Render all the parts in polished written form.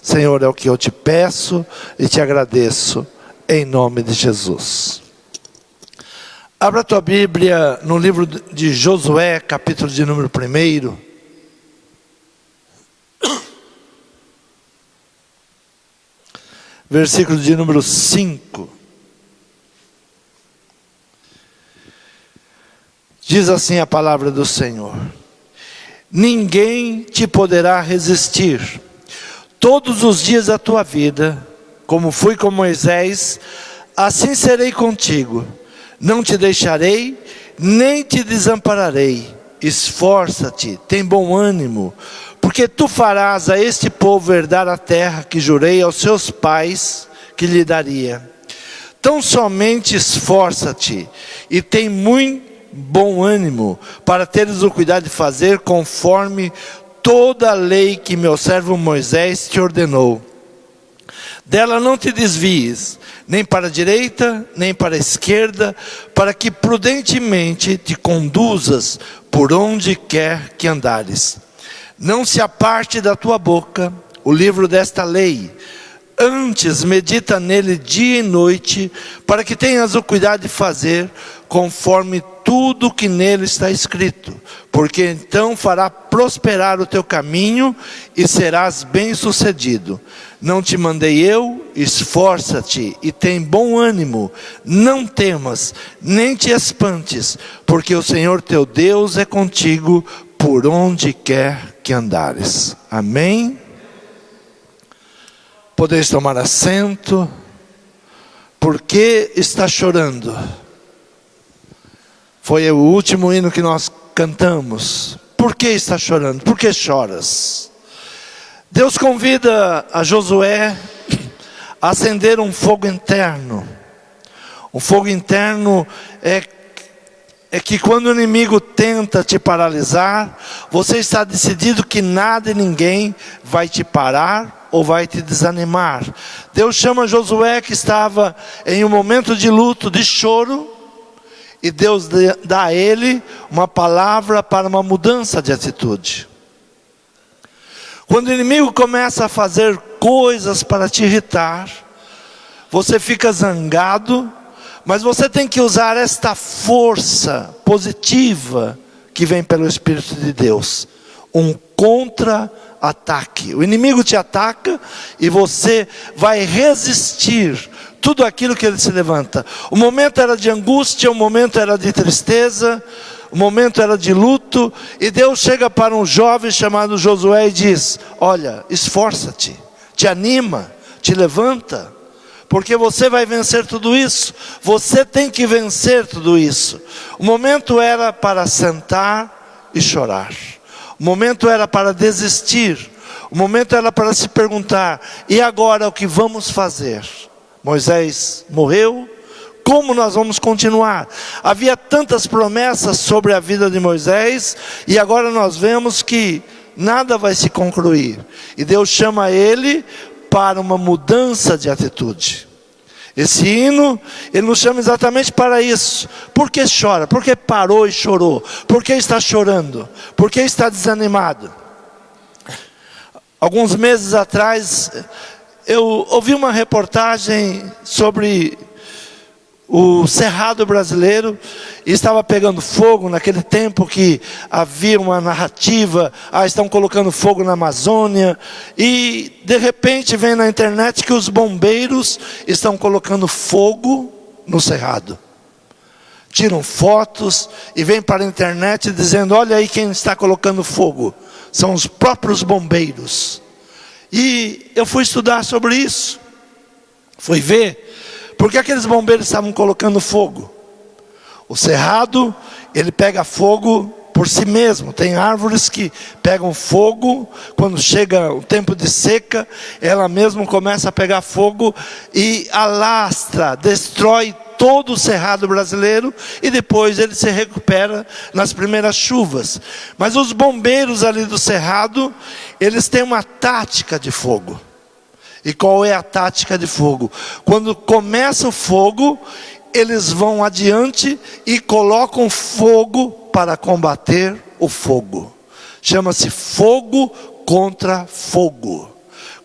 Senhor, é o que eu te peço e te agradeço, em nome de Jesus. Abra a tua Bíblia no livro de Josué, capítulo de número 1. Versículo de número 5. Diz assim a palavra do Senhor: ninguém te poderá resistir todos os dias da tua vida, como fui com Moisés, assim serei contigo. Não te deixarei, nem te desampararei. Esforça-te, tem bom ânimo, porque tu farás a este povo herdar a terra que jurei aos seus pais que lhe daria. Tão somente esforça-te e tem muito bom ânimo, para teres o cuidado de fazer conforme toda a lei que meu servo Moisés te ordenou. Dela não te desvies, nem para a direita, nem para a esquerda, para que prudentemente te conduzas por onde quer que andares. Não se aparte da tua boca o livro desta lei, antes medita nele dia e noite, para que tenhas o cuidado de fazer conforme tudo que nele está escrito, porque então fará prosperar o teu caminho e serás bem-sucedido. Não te mandei eu? Esforça-te e tem bom ânimo, não temas, nem te espantes, porque o Senhor teu Deus é contigo por onde quer que andares. Amém? Podeis tomar assento. Por que está chorando? Foi o último hino que nós cantamos. Por que está chorando? Por que choras? Deus convida a Josué a acender um fogo interno. Um fogo interno é que quando o inimigo tenta te paralisar, você está decidido que nada e ninguém vai te parar ou vai te desanimar. Deus chama Josué, que estava em um momento de luto, de choro, e Deus dá a ele uma palavra para uma mudança de atitude. Quando o inimigo começa a fazer coisas para te irritar, você fica zangado, mas você tem que usar esta força positiva que vem pelo Espírito de Deus. Um contra-ataque. O inimigo te ataca e você vai resistir tudo aquilo que ele se levanta. O momento era de angústia, o momento era de tristeza, o momento era de luto. E Deus chega para um jovem chamado Josué e diz: olha, esforça-te, te anima, te levanta, porque você vai vencer tudo isso. Você tem que vencer tudo isso. O momento era para sentar e chorar. O momento era para desistir. O momento era para se perguntar: e agora o que vamos fazer? Moisés morreu, como nós vamos continuar? Havia tantas promessas sobre a vida de Moisés, e agora nós vemos que nada vai se concluir. E Deus chama ele para uma mudança de atitude. Esse hino, ele nos chama exatamente para isso. Por que chora? Por que parou e chorou? Por que está chorando? Por que está desanimado? Alguns meses atrás, eu ouvi uma reportagem sobre o Cerrado brasileiro, e estava pegando fogo naquele tempo que havia uma narrativa: estão colocando fogo na Amazônia, e de repente vem na internet que os bombeiros estão colocando fogo no Cerrado. Tiram fotos e vêm para a internet dizendo: olha aí quem está colocando fogo, são os próprios bombeiros. E eu fui estudar sobre isso, fui ver por que aqueles bombeiros estavam colocando fogo. O cerrado, ele pega fogo por si mesmo. Tem árvores que pegam fogo, quando chega o tempo de seca, ela mesmo começa a pegar fogo e alastra, destrói todo o cerrado brasileiro, e depois ele se recupera nas primeiras chuvas. Mas os bombeiros ali do cerrado, eles têm uma tática de fogo. E qual é a tática de fogo? Quando começa o fogo, eles vão adiante e colocam fogo para combater o fogo. Chama-se fogo contra fogo.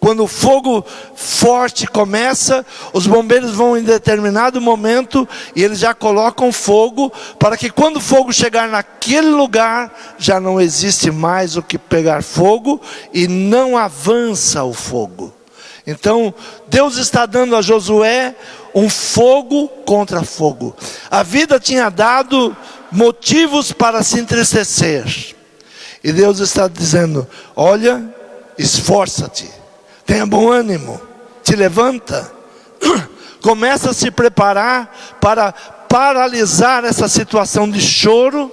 Quando o fogo forte começa, os bombeiros vão em determinado momento e eles já colocam fogo, para que quando o fogo chegar naquele lugar, já não existe mais o que pegar fogo e não avança o fogo. Então, Deus está dando a Josué um fogo contra fogo. A vida tinha dado motivos para se entristecer. E Deus está dizendo: olha, esforça-te, tenha bom ânimo, te levanta. Começa a se preparar para paralisar essa situação de choro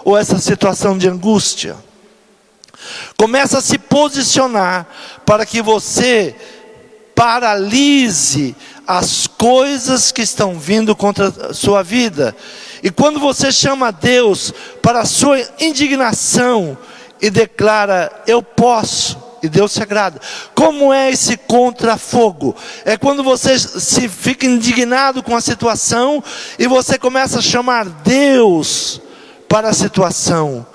ou essa situação de angústia. Começa a se posicionar para que você paralise as coisas que estão vindo contra a sua vida. E quando você chama Deus para a sua indignação e declara: eu posso, e Deus se agrada. Como é esse contrafogo? É quando você se fica indignado com a situação e você começa a chamar Deus para a situação.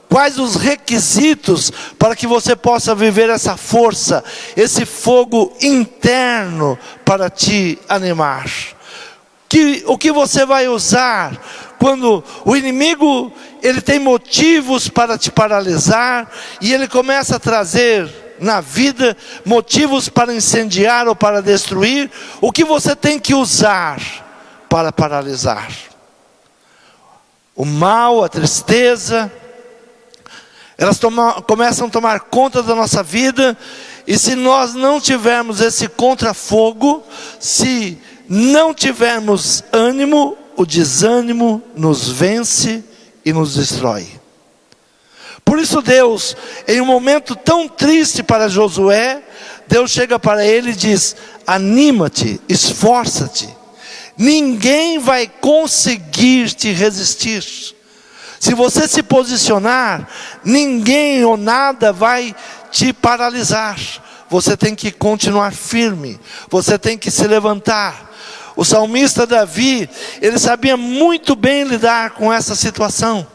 Quais os requisitos para que você possa viver essa força, esse fogo interno para te animar? O que você vai usar quando o inimigo ele tem motivos para te paralisar e ele começa a trazer na vida motivos para incendiar ou para destruir? O que você tem que usar para paralisar? O mal, a tristeza, elas começam a tomar conta da nossa vida, e se nós não tivermos esse contrafogo, se não tivermos ânimo, o desânimo nos vence e nos destrói. Por isso Deus, em um momento tão triste para Josué, Deus chega para ele e diz: anima-te, esforça-te, ninguém vai conseguir te resistir. Se você se posicionar, ninguém ou nada vai te paralisar. Você tem que continuar firme, você tem que se levantar. O salmista Davi, ele sabia muito bem lidar com essa situação.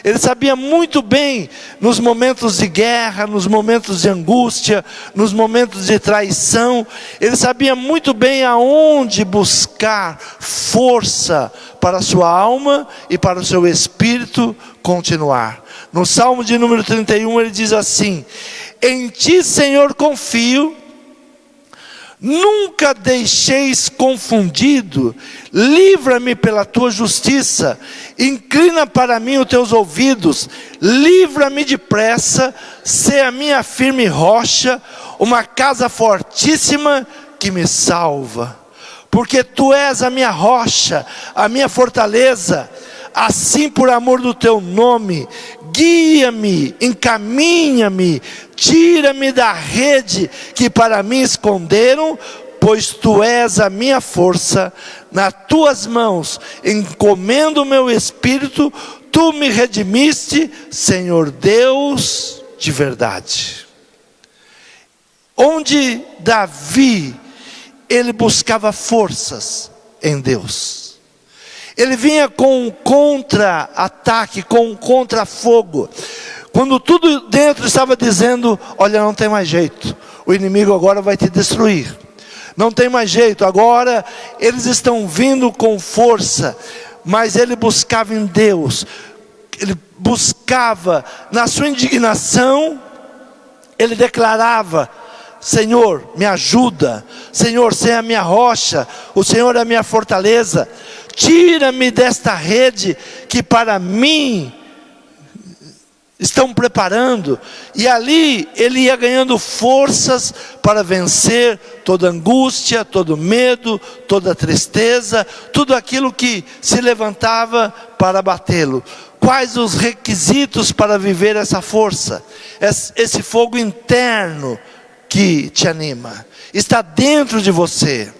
Ele sabia muito bem, nos momentos de guerra, nos momentos de angústia, nos momentos de traição, ele sabia muito bem aonde buscar força para a sua alma e para o seu espírito continuar. No Salmo de número 31 ele diz assim: em ti, Senhor, confio, nunca deixeis confundido, livra-me pela tua justiça, inclina para mim os teus ouvidos, livra-me depressa, sê a minha firme rocha, uma casa fortíssima que me salva. Porque tu és a minha rocha, a minha fortaleza, assim por amor do teu nome, guia-me, encaminha-me, tira-me da rede que para mim esconderam, pois tu és a minha força, nas tuas mãos encomendo o meu espírito, tu me redimiste, Senhor Deus de verdade. Onde Davi, ele buscava forças em Deus. Ele vinha com um contra-ataque, com um contra-fogo. Quando tudo dentro estava dizendo: olha, não tem mais jeito, o inimigo agora vai te destruir. Não tem mais jeito, agora eles estão vindo com força. Mas ele buscava em Deus. Ele buscava na sua indignação. Ele declarava: Senhor, me ajuda. Senhor, você é a minha rocha. O Senhor é a minha fortaleza. Tira-me desta rede que para mim estão preparando. E ali ele ia ganhando forças para vencer toda angústia, todo medo, toda tristeza, tudo aquilo que se levantava para batê-lo. Quais os requisitos para viver essa força? Esse fogo interno que te anima, está dentro de você.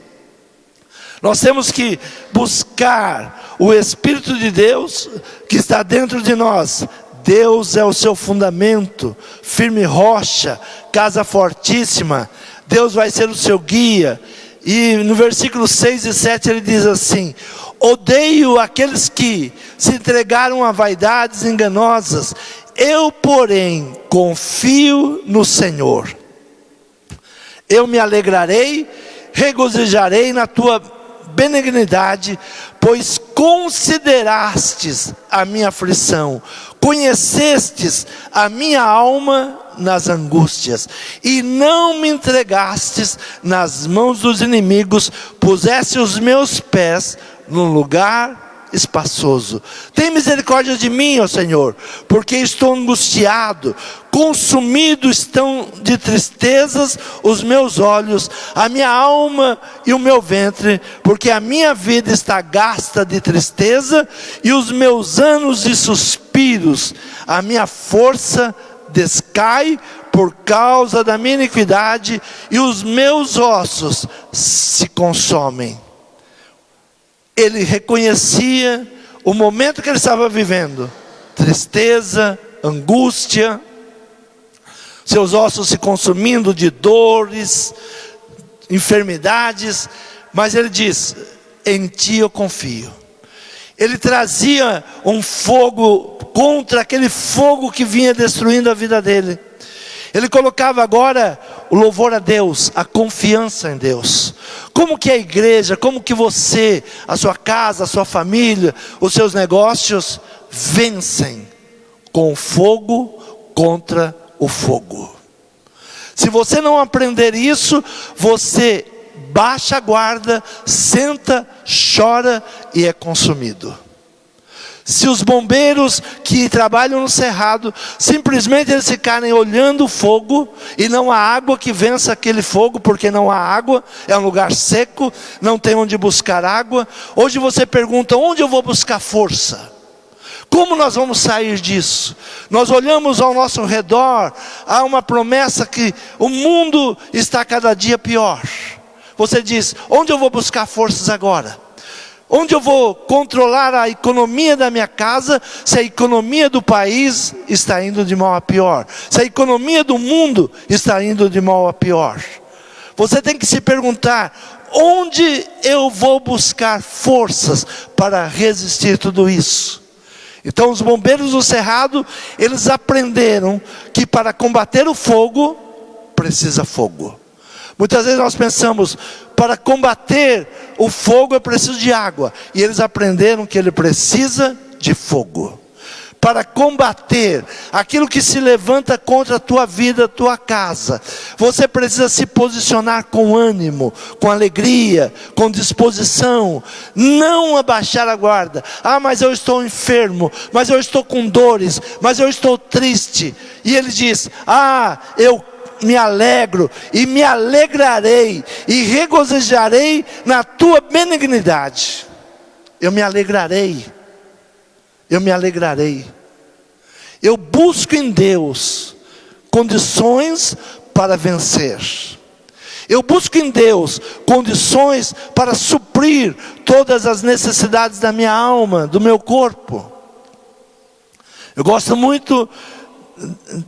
Nós temos que buscar o Espírito de Deus que está dentro de nós. Deus é o seu fundamento, firme rocha, casa fortíssima. Deus vai ser o seu guia. E no versículo 6 e 7 ele diz assim: odeio aqueles que se entregaram a vaidades enganosas, eu porém confio no Senhor. Eu me alegrarei, regozijarei na tua benignidade, pois considerastes a minha aflição, conhecestes a minha alma nas angústias, e não me entregastes nas mãos dos inimigos, puseste os meus pés no lugar espaçoso. Tem misericórdia de mim, ó Senhor, porque estou angustiado, consumido estão de tristezas os meus olhos, a minha alma e o meu ventre, porque a minha vida está gasta de tristeza, e os meus anos de suspiros, a minha força descai por causa da minha iniquidade, e os meus ossos se consomem. Ele reconhecia o momento que ele estava vivendo, tristeza, angústia, seus ossos se consumindo de dores, enfermidades, mas ele diz: em ti eu confio. Ele trazia um fogo contra aquele fogo que vinha destruindo a vida dele. Ele colocava agora o louvor a Deus, a confiança em Deus. Como que a igreja, como que você, a sua casa, a sua família, os seus negócios vencem com o fogo contra o fogo. Se você não aprender isso, você baixa a guarda, senta, chora e é consumido. Se os bombeiros que trabalham no cerrado, simplesmente eles ficarem olhando o fogo, e não há água que vença aquele fogo, porque não há água, é um lugar seco, não tem onde buscar água. Hoje você pergunta: onde eu vou buscar força? Como nós vamos sair disso? Nós olhamos ao nosso redor, há uma promessa que o mundo está cada dia pior. Você diz: onde eu vou buscar forças agora? Onde eu vou controlar a economia da minha casa, se a economia do país está indo de mal a pior? Se a economia do mundo está indo de mal a pior? Você tem que se perguntar: onde eu vou buscar forças para resistir tudo isso? Então os bombeiros do cerrado, eles aprenderam que para combater o fogo, precisa fogo. Muitas vezes nós pensamos: para combater o fogo eu preciso de água. E eles aprenderam que ele precisa de fogo. Para combater aquilo que se levanta contra a tua vida, a tua casa, você precisa se posicionar com ânimo, com alegria, com disposição. Não abaixar a guarda. Ah, mas eu estou enfermo, mas eu estou com dores, mas eu estou triste. E ele diz: ah, eu me alegro e me alegrarei e regozijarei na tua benignidade. Eu me alegrarei. Eu me alegrarei. Eu busco em Deus condições para vencer. Eu busco em Deus condições para suprir todas as necessidades da minha alma, do meu corpo. Eu gosto muito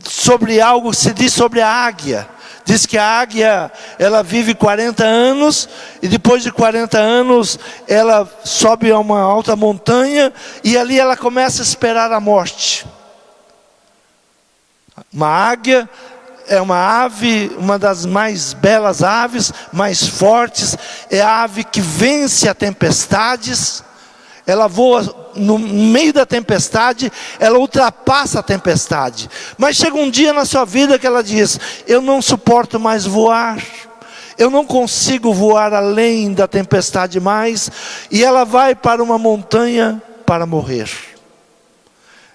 sobre algo que se diz sobre a águia. Diz que a águia, ela vive 40 anos, e depois de 40 anos, ela sobe a uma alta montanha, e ali ela começa a esperar a morte. Uma águia é uma ave, uma das mais belas aves, mais fortes, é a ave que vence as tempestades. Ela voa no meio da tempestade, ela ultrapassa a tempestade. Mas chega um dia na sua vida que ela diz: eu não suporto mais voar, eu não consigo voar além da tempestade mais. E ela vai para uma montanha para morrer.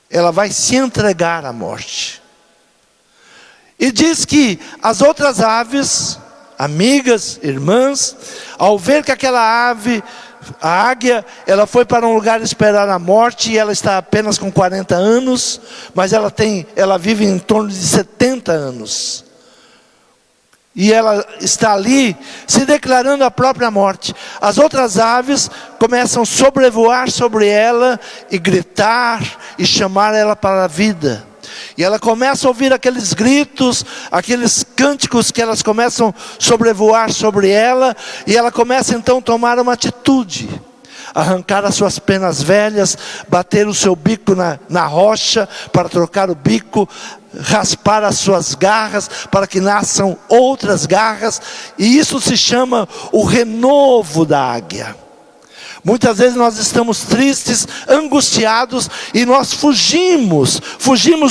Ela vai se entregar à morte. E diz que as outras aves, amigas, irmãs, ao ver que aquela ave, a águia, ela foi para um lugar esperar a morte, e ela está apenas com 40 anos, mas ela vive em torno de 70 anos. E ela está ali se declarando a própria morte. As outras aves começam a sobrevoar sobre ela e gritar e chamar ela para a vida. E ela começa a ouvir aqueles gritos, aqueles cânticos que elas começam a sobrevoar sobre ela. E ela começa então a tomar uma atitude: arrancar as suas penas velhas, bater o seu bico na rocha para trocar o bico, raspar as suas garras para que nasçam outras garras, e isso se chama o renovo da águia. Muitas vezes nós estamos tristes, angustiados, e nós fugimos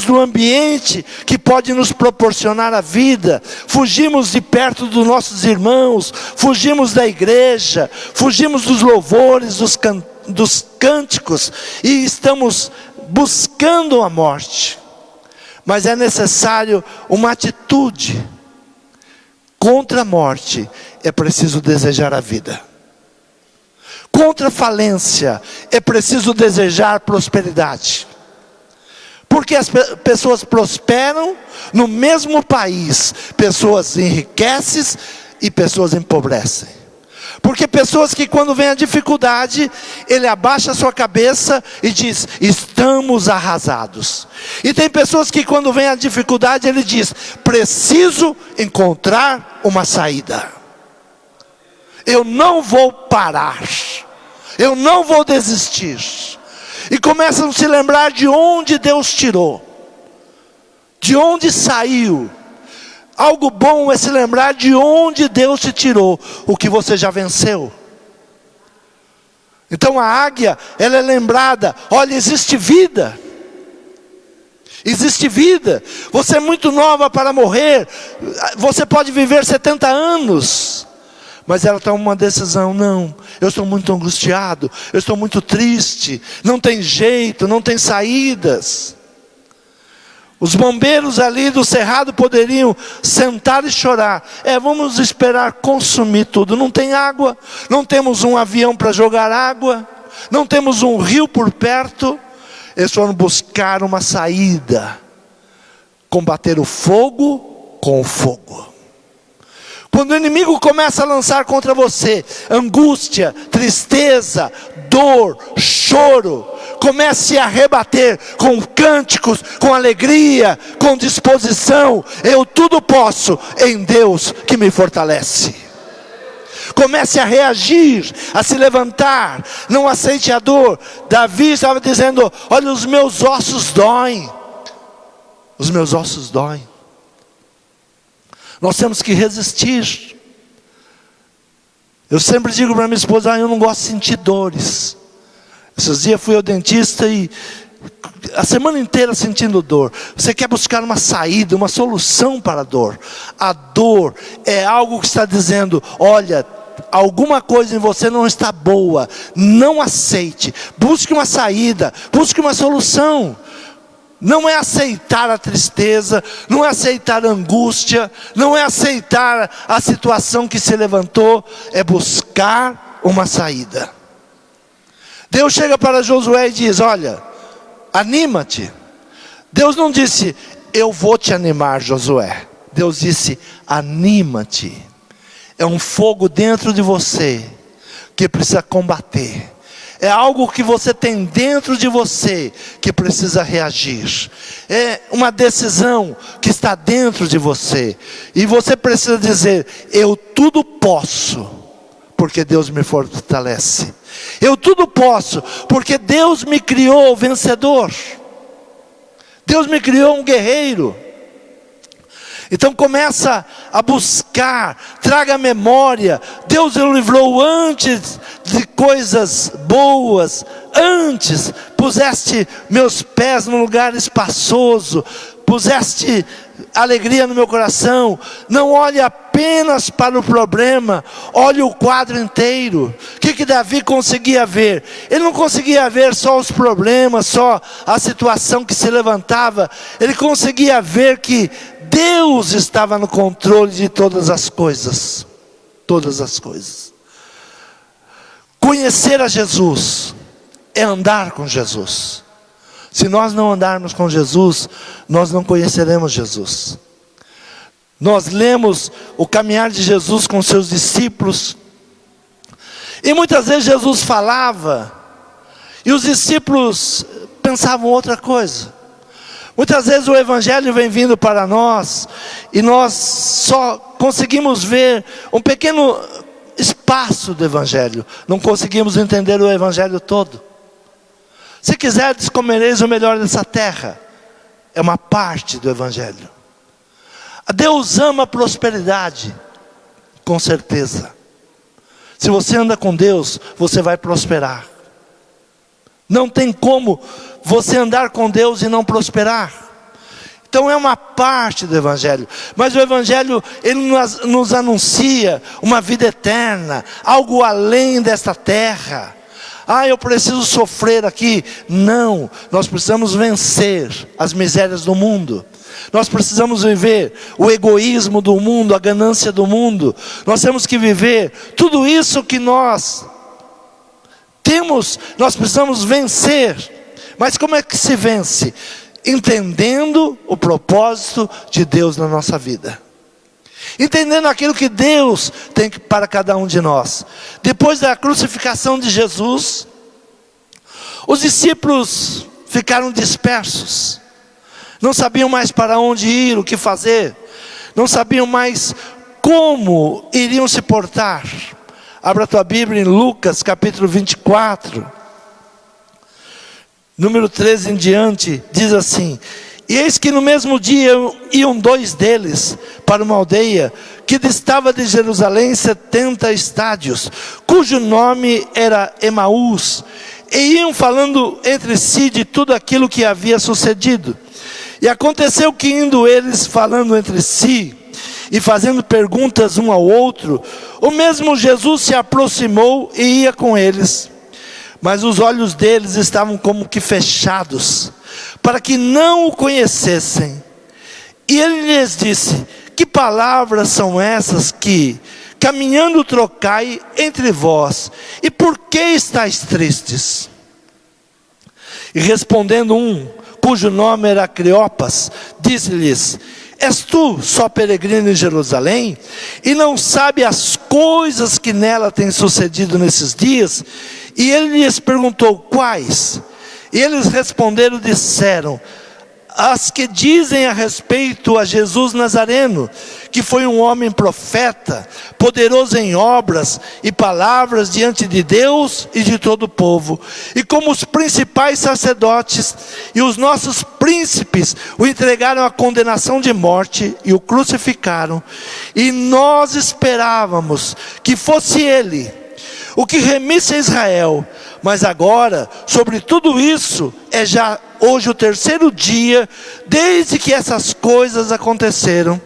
do ambiente que pode nos proporcionar a vida, fugimos de perto dos nossos irmãos, fugimos da igreja, fugimos dos louvores, dos cânticos, e estamos buscando a morte. Mas é necessário uma atitude. Contra a morte é preciso desejar a vida. Contra a falência é preciso desejar prosperidade. Porque as pessoas prosperam no mesmo país. Pessoas enriquecem e pessoas empobrecem. Porque pessoas que quando vem a dificuldade, ele abaixa a sua cabeça e diz: estamos arrasados. E tem pessoas que quando vem a dificuldade, ele diz: preciso encontrar uma saída. Eu não vou parar. Eu não vou desistir. E começam a se lembrar de onde Deus tirou. De onde saiu. Algo bom é se lembrar de onde Deus te tirou, o que você já venceu. Então a águia, ela é lembrada, olha, existe vida. Existe vida. Você é muito nova para morrer. Você pode viver 70 anos. Mas ela toma uma decisão: não, eu estou muito angustiado, eu estou muito triste, não tem jeito, não tem saídas. Os bombeiros ali do cerrado poderiam sentar e chorar. Vamos esperar consumir tudo. Não tem água, não temos um avião para jogar água, não temos um rio por perto. Eles foram buscar uma saída. Combater o fogo com o fogo. Quando o inimigo começa a lançar contra você angústia, tristeza, dor, choro, comece a rebater com cânticos, com alegria, com disposição. Eu tudo posso em Deus que me fortalece. Comece a reagir, a se levantar. Não aceite a dor. Davi estava dizendo: olha, os meus ossos doem. Os meus ossos doem. Nós temos que resistir. Eu sempre digo para minha esposa: eu não gosto de sentir dores. Esses dias fui ao dentista e a semana inteira sentindo dor. Você quer buscar uma saída, uma solução para a dor. A dor é algo que está dizendo: olha, alguma coisa em você não está boa. Não aceite. Busque uma saída, busque uma solução. Não é aceitar a tristeza, não é aceitar a angústia, não é aceitar a situação que se levantou, é buscar uma saída. Deus chega para Josué e diz: olha, anima-te. Deus não disse: eu vou te animar, Josué. Deus disse: anima-te. É um fogo dentro de você que precisa combater. É algo que você tem dentro de você que precisa reagir. É uma decisão que está dentro de você. E você precisa dizer: eu tudo posso, porque Deus me fortalece. Eu tudo posso, porque Deus me criou vencedor. Deus me criou um guerreiro. Então começa a buscar, traga a memória. Deus o livrou antes de coisas boas. Antes puseste meus pés num lugar espaçoso, puseste alegria no meu coração. Não olhe apenas para o problema, olhe o quadro inteiro. O que Davi conseguia ver? Ele não conseguia ver só os problemas, só a situação que se levantava. Ele conseguia ver que Deus estava no controle de todas as coisas. Todas as coisas. Conhecer a Jesus é andar com Jesus. Se nós não andarmos com Jesus, nós não conheceremos Jesus. Nós lemos o caminhar de Jesus com seus discípulos. E muitas vezes Jesus falava, e os discípulos pensavam outra coisa. Muitas vezes o Evangelho vem vindo para nós, e nós só conseguimos ver um pequeno espaço do Evangelho. Não conseguimos entender o Evangelho todo. Se quiserdes, comereis o melhor dessa terra. É uma parte do Evangelho. Deus ama a prosperidade, com certeza. Se você anda com Deus, você vai prosperar. Não tem como você andar com Deus e não prosperar. Então é uma parte do Evangelho. Mas o Evangelho, ele nos anuncia uma vida eterna, algo além desta terra. Eu preciso sofrer aqui. Não, nós precisamos vencer as misérias do mundo. Nós precisamos viver o egoísmo do mundo, a ganância do mundo. Nós temos que viver tudo isso que nós temos, nós precisamos vencer. Mas como é que se vence? Entendendo o propósito de Deus na nossa vida. Entendendo aquilo que Deus tem para cada um de nós. Depois da crucificação de Jesus, os discípulos ficaram dispersos. Não sabiam mais para onde ir, o que fazer. Não sabiam mais como iriam se portar. Abra a tua Bíblia em Lucas capítulo 24. Número 13 em diante, diz assim: E eis que no mesmo dia iam 2 deles para uma aldeia que distava de Jerusalém 70 estádios, cujo nome era Emaús, e iam falando entre si de tudo aquilo que havia sucedido. E aconteceu que indo eles falando entre si, e fazendo perguntas um ao outro, o mesmo Jesus se aproximou e ia com eles. Mas os olhos deles estavam como que fechados, para que não o conhecessem. E ele lhes disse: Que palavras são essas que, caminhando, trocai entre vós? E por que estáis tristes? E respondendo um, cujo nome era Cleopas, disse-lhes: És tu só peregrino em Jerusalém, e não sabe as coisas que nela têm sucedido nesses dias? E ele lhes perguntou: quais? E eles responderam, disseram: as que dizem a respeito a Jesus Nazareno, que foi um homem profeta, poderoso em obras e palavras diante de Deus e de todo o povo. E como os principais sacerdotes e os nossos príncipes o entregaram à condenação de morte e o crucificaram. E nós esperávamos que fosse ele o que remisse a Israel. Mas agora, sobre tudo isso, é já hoje o 3º dia, desde que essas coisas aconteceram.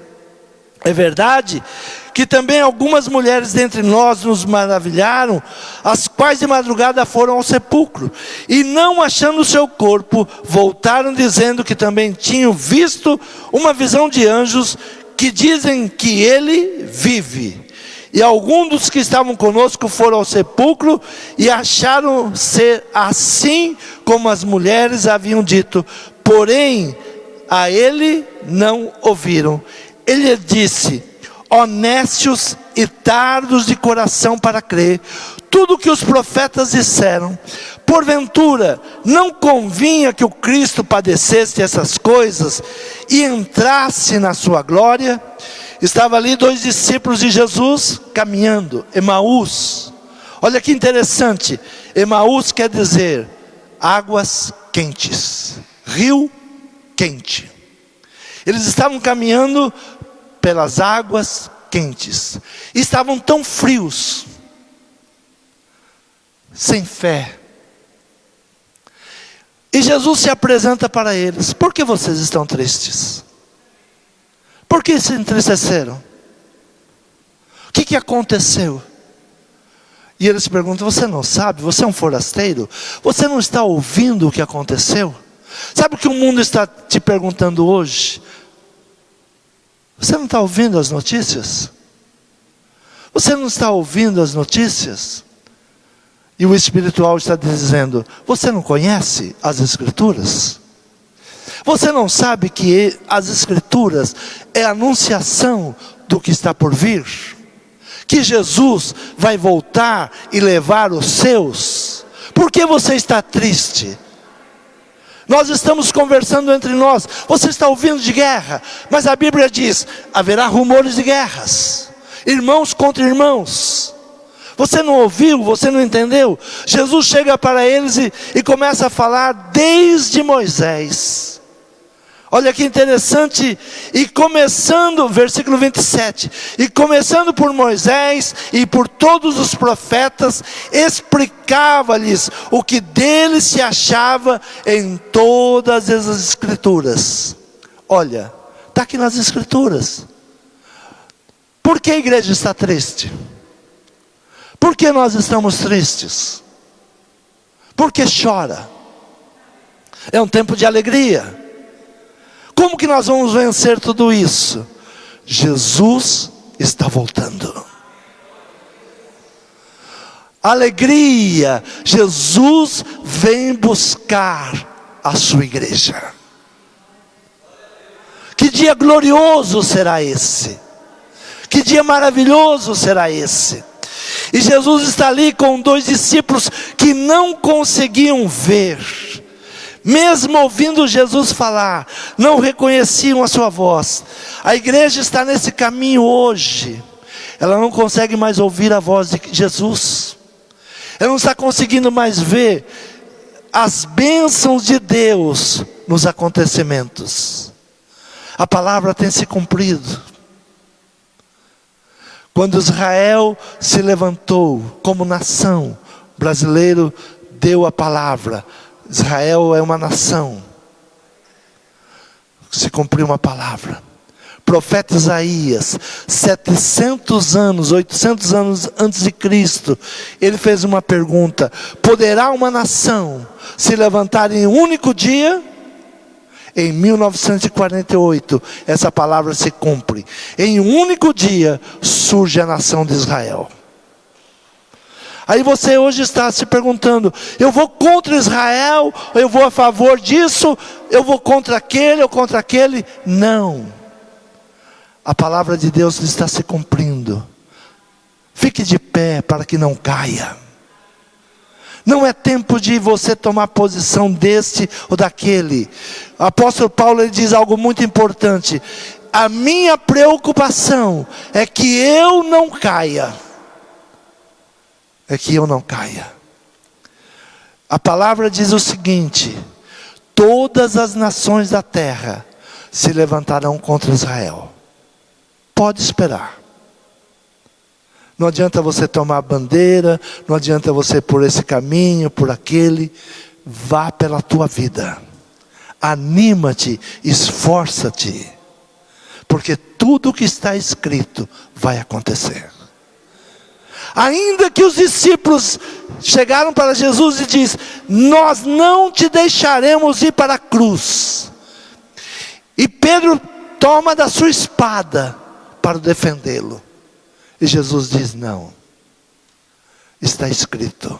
É verdade que também algumas mulheres dentre nós nos maravilharam, as quais de madrugada foram ao sepulcro, e não achando o seu corpo, voltaram dizendo que também tinham visto uma visão de anjos, que dizem que ele vive. E alguns dos que estavam conosco foram ao sepulcro e acharam ser assim como as mulheres haviam dito, porém a ele não ouviram. Ele disse: honestos e tardos de coração para crer tudo o que os profetas disseram. Porventura não convinha que o Cristo padecesse essas coisas e entrasse na sua glória? Estava ali 2 discípulos de Jesus caminhando, Emaús. Olha que interessante, Emaús quer dizer águas quentes, rio quente. Eles estavam caminhando pelas águas quentes, estavam tão frios, sem fé. E Jesus se apresenta para eles: por que vocês estão tristes? Por que se entristeceram? O que aconteceu? E eles perguntam: você não sabe? Você é um forasteiro? Você não está ouvindo o que aconteceu? Sabe o que o mundo está te perguntando hoje? Você não está ouvindo as notícias? Você não está ouvindo as notícias? E o espiritual está dizendo: você não conhece as Escrituras? Você não sabe que as Escrituras é a anunciação do que está por vir? Que Jesus vai voltar e levar os seus? Por que você está triste? Nós estamos conversando entre nós. Você está ouvindo de guerra, mas a Bíblia diz: haverá rumores de guerras, irmãos contra irmãos. Você não ouviu? Você não entendeu? Jesus chega para eles e começa a falar desde Moisés. Olha que interessante, e começando, versículo 27, e começando por Moisés e por todos os profetas, explicava-lhes o que dele se achava em todas as escrituras. Olha, está aqui nas escrituras. Por que a igreja está triste? Por que nós estamos tristes? Por que chora? É um tempo de alegria. Como que nós vamos vencer tudo isso? Jesus está voltando. Alegria, Jesus vem buscar a sua igreja. Que dia glorioso será esse? Que dia maravilhoso será esse? E Jesus está ali com 2 discípulos que não conseguiam ver. Mesmo ouvindo Jesus falar, não reconheciam a sua voz. A igreja está nesse caminho hoje. Ela não consegue mais ouvir a voz de Jesus. Ela não está conseguindo mais ver as bênçãos de Deus nos acontecimentos. A palavra tem se cumprido. Quando Israel se levantou como nação, o brasileiro deu a palavra. Israel é uma nação. Se cumpriu uma palavra. Profeta Isaías, 700 anos, 800 anos antes de Cristo, ele fez uma pergunta: poderá uma nação se levantar em um único dia? Em 1948, essa palavra se cumpre. Em um único dia surge a nação de Israel. Aí você hoje está se perguntando: eu vou contra Israel, ou eu vou a favor disso, eu vou contra aquele ou contra aquele? Não. A palavra de Deus está se cumprindo. Fique de pé para que não caia. Não é tempo de você tomar posição deste ou daquele. O apóstolo Paulo, ele diz algo muito importante: a minha preocupação é que eu não caia. É que eu não caia. A palavra diz o seguinte: todas as nações da terra se levantarão contra Israel. Pode esperar. Não adianta você tomar bandeira, não adianta você ir por esse caminho, por aquele. Vá pela tua vida. Anima-te, esforça-te. Porque tudo o que está escrito vai acontecer. Ainda que os discípulos chegaram para Jesus e diz: nós não te deixaremos ir para a cruz. E Pedro toma da sua espada para defendê-lo. E Jesus diz: não, está escrito,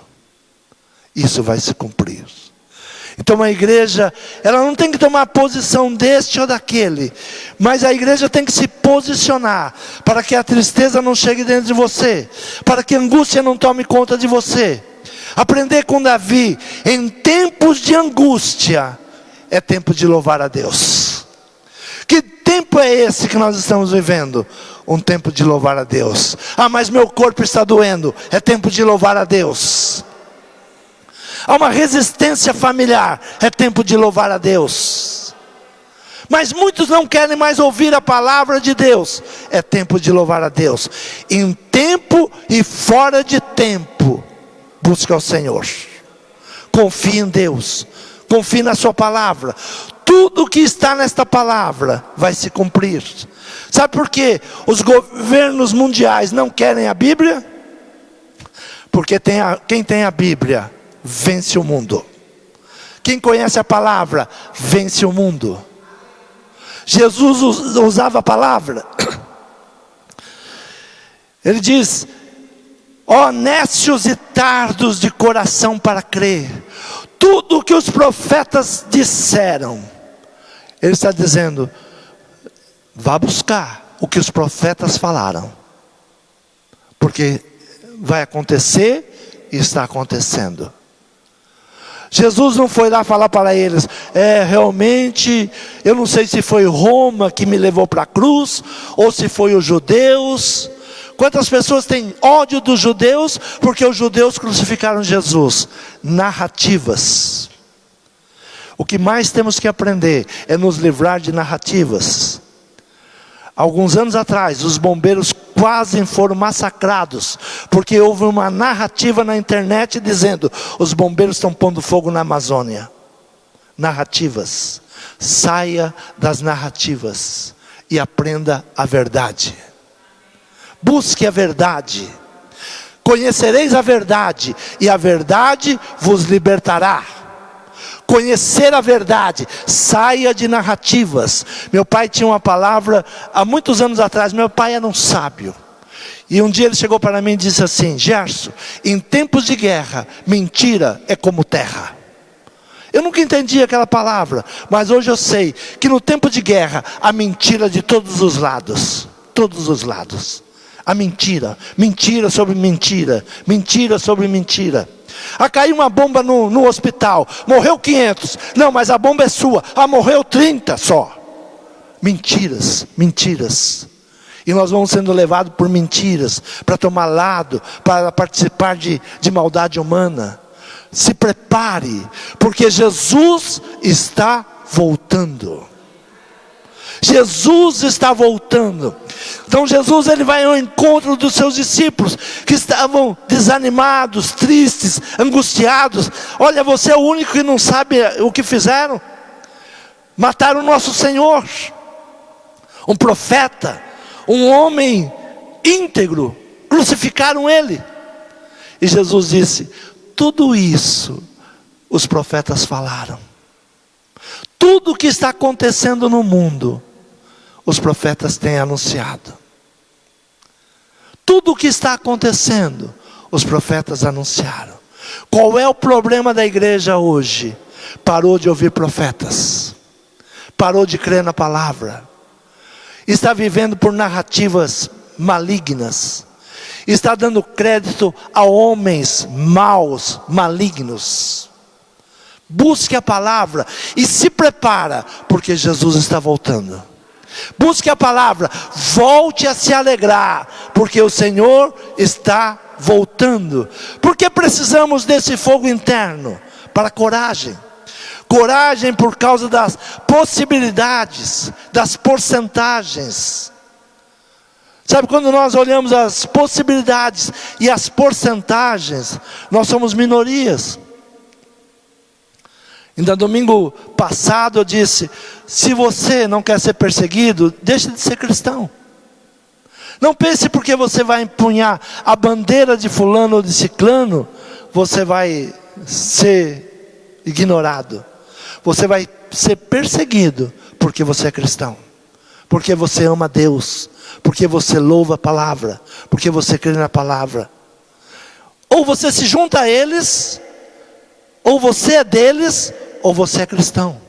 isso vai se cumprir. Então a igreja, ela não tem que tomar posição deste ou daquele, mas a igreja tem que se posicionar, para que a tristeza não chegue dentro de você, para que a angústia não tome conta de você. Aprender com Davi: em tempos de angústia, é tempo de louvar a Deus. Que tempo é esse que nós estamos vivendo? Um tempo de louvar a Deus. Ah, mas meu corpo está doendo. É tempo de louvar a Deus. Há uma resistência familiar. É tempo de louvar a Deus. Mas muitos não querem mais ouvir a palavra de Deus. É tempo de louvar a Deus. Em tempo e fora de tempo, busque ao Senhor. Confie em Deus. Confie na sua palavra. Tudo que está nesta palavra vai se cumprir. Sabe por quê? Os governos mundiais não querem a Bíblia? Porque quem tem a Bíblia vence o mundo. Quem conhece a palavra vence o mundo. Jesus usava a palavra. Ele diz: ó nécios e tardos de coração para crer. Tudo o que os profetas disseram, ele está dizendo: vá buscar o que os profetas falaram, porque vai acontecer e está acontecendo. Jesus não foi lá falar para eles: realmente, eu não sei se foi Roma que me levou para a cruz, ou se foi os judeus. Quantas pessoas têm ódio dos judeus, porque os judeus crucificaram Jesus? Narrativas. O que mais temos que aprender é nos livrar de narrativas. Alguns anos atrás, os bombeiros quase foram massacrados, porque houve uma narrativa na internet dizendo: os bombeiros estão pondo fogo na Amazônia. Narrativas. Saia das narrativas e aprenda a verdade. Busque a verdade. Conhecereis a verdade, e a verdade vos libertará. Conhecer a verdade, saia de narrativas. Meu pai tinha uma palavra, há muitos anos atrás, meu pai era um sábio. E um dia ele chegou para mim e disse assim: Gerson, em tempos de guerra, mentira é como terra. Eu nunca entendi aquela palavra, mas hoje eu sei que no tempo de guerra, há mentira de todos os lados. Todos os lados. A mentira, mentira sobre mentira, mentira sobre mentira. Caiu uma bomba no hospital, morreu 500, não, mas a bomba é sua, morreu 30 só. Mentiras, mentiras. E nós vamos sendo levados por mentiras, para tomar lado, para participar de maldade humana. Se prepare, porque Jesus está voltando. Jesus está voltando. Então Jesus, ele vai ao encontro dos seus discípulos, que estavam desanimados, tristes, angustiados. Olha, você é o único que não sabe o que fizeram. Mataram o nosso Senhor, um profeta, um homem íntegro, crucificaram ele. E Jesus disse: tudo isso os profetas falaram. Tudo o que está acontecendo no mundo, os profetas têm anunciado. Tudo o que está acontecendo, os profetas anunciaram. Qual é o problema da igreja hoje? Parou de ouvir profetas. Parou de crer na palavra. Está vivendo por narrativas malignas. Está dando crédito a homens maus, malignos. Busque a palavra e se prepara, porque Jesus está voltando. Busque a palavra, volte a se alegrar, porque o Senhor está voltando. Porque precisamos desse fogo interno? Para coragem. Coragem por causa das possibilidades, das porcentagens. Sabe, quando nós olhamos as possibilidades e as porcentagens, nós somos minorias. Ainda domingo passado eu disse: se você não quer ser perseguido, deixe de ser cristão. Não pense porque você vai empunhar a bandeira de fulano ou de ciclano, você vai ser ignorado. Você vai ser perseguido porque você é cristão. Porque você ama Deus. Porque você louva a palavra. Porque você crê na palavra. Ou você se junta a eles, ou você é deles, ou você é cristão.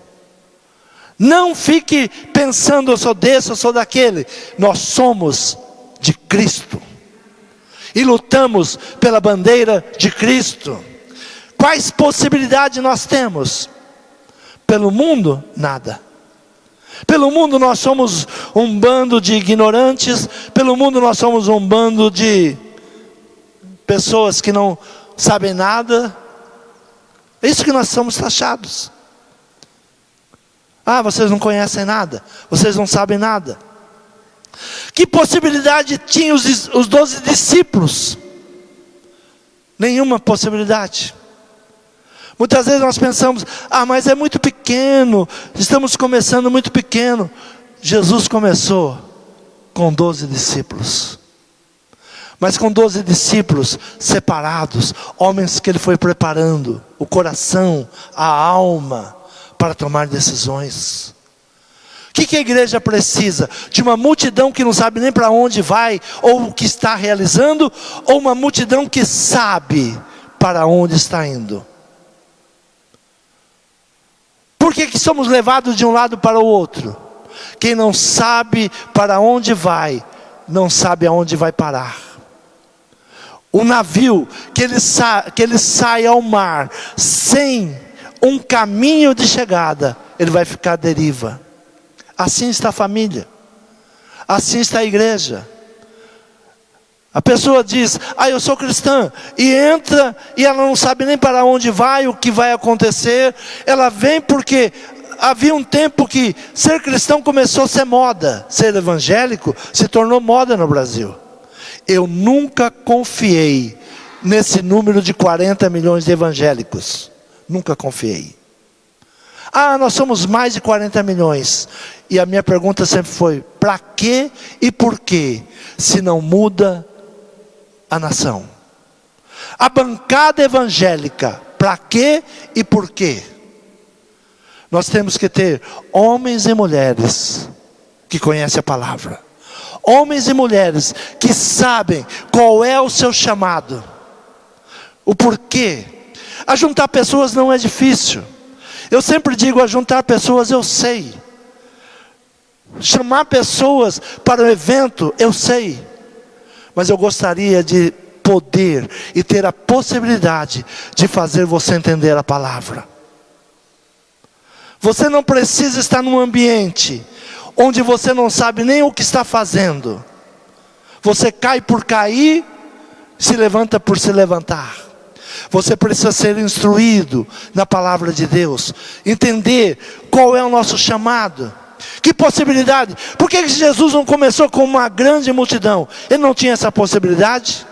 Não fique pensando: eu sou desse, eu sou daquele. Nós somos de Cristo. E lutamos pela bandeira de Cristo. Quais possibilidades nós temos? Pelo mundo, nada. Pelo mundo nós somos um bando de ignorantes. Pelo mundo nós somos um bando de pessoas que não sabem nada. É isso que nós somos taxados. Vocês não conhecem nada. Vocês não sabem nada. Que possibilidade tinham os 12 discípulos? Nenhuma possibilidade. Muitas vezes nós pensamos: mas é muito pequeno, estamos começando muito pequeno. Jesus começou com 12 discípulos. Mas com 12 discípulos separados, homens que ele foi preparando, o coração, a alma, para tomar decisões. O que a igreja precisa? De uma multidão que não sabe nem para onde vai, ou o que está realizando, ou uma multidão que sabe para onde está indo? Por que somos levados de um lado para o outro? Quem não sabe para onde vai, não sabe aonde vai parar. O navio que ele sai ao mar sem um caminho de chegada, ele vai ficar à deriva. Assim está a família. Assim está a igreja. A pessoa diz, eu sou cristã, e entra, e ela não sabe nem para onde vai, o que vai acontecer. Ela vem porque havia um tempo que ser cristão começou a ser moda. Ser evangélico se tornou moda no Brasil. Eu nunca confiei nesse número de 40 milhões de evangélicos. Nunca confiei. Nós somos mais de 40 milhões. E a minha pergunta sempre foi, para quê e por quê, se não muda a nação? A bancada evangélica, para quê e por quê? Nós temos que ter homens e mulheres que conhecem a palavra. Homens e mulheres que sabem qual é o seu chamado. O porquê. Ajuntar pessoas não é difícil. Eu sempre digo, ajuntar pessoas eu sei. Chamar pessoas para o evento eu sei. Mas eu gostaria de poder e ter a possibilidade de fazer você entender a palavra. Você não precisa estar num ambiente onde você não sabe nem o que está fazendo. Você cai por cair, se levanta por se levantar. Você precisa ser instruído na palavra de Deus, entender qual é o nosso chamado. Que possibilidade? Por que Jesus não começou com uma grande multidão? Ele não tinha essa possibilidade?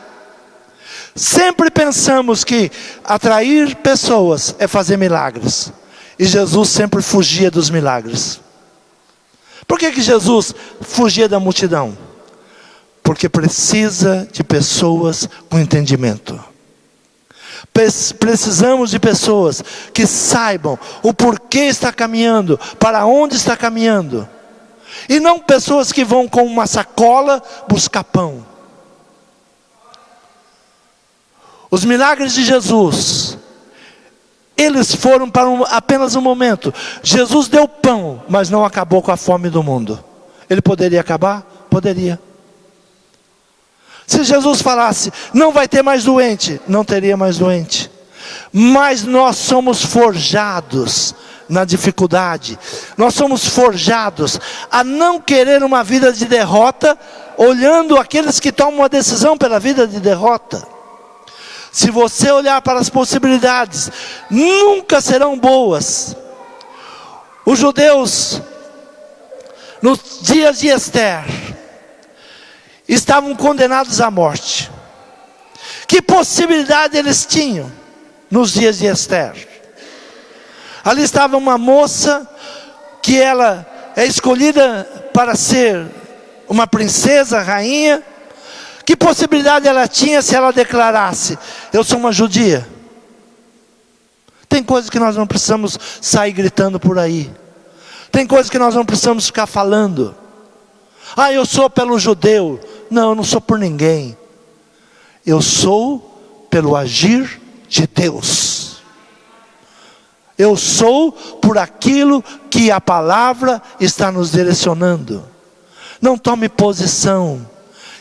Sempre pensamos que atrair pessoas é fazer milagres. E Jesus sempre fugia dos milagres. Por que Jesus fugia da multidão? Porque precisa de pessoas com entendimento. Precisamos de pessoas que saibam o porquê está caminhando, para onde está caminhando. E não pessoas que vão com uma sacola buscar pão. Os milagres de Jesus, eles foram para apenas um momento. Jesus deu pão, mas não acabou com a fome do mundo. Ele poderia acabar? Poderia. Se Jesus falasse, não vai ter mais doente, não teria mais doente. Mas nós somos forjados na dificuldade. Nós somos forjados a não querer uma vida de derrota, olhando aqueles que tomam uma decisão pela vida de derrota. Se você olhar para as possibilidades, nunca serão boas. Os judeus, nos dias de Esther, estavam condenados à morte. Que possibilidade eles tinham nos dias de Esther? Ali estava uma moça que ela é escolhida para ser uma princesa, rainha. Que possibilidade ela tinha se ela declarasse, eu sou uma judia? Tem coisas que nós não precisamos sair gritando por aí. Tem coisas que nós não precisamos ficar falando. Eu sou pelo judeu. Não, eu não sou por ninguém. Eu sou pelo agir de Deus. Eu sou por aquilo que a palavra está nos direcionando. Não tome posição.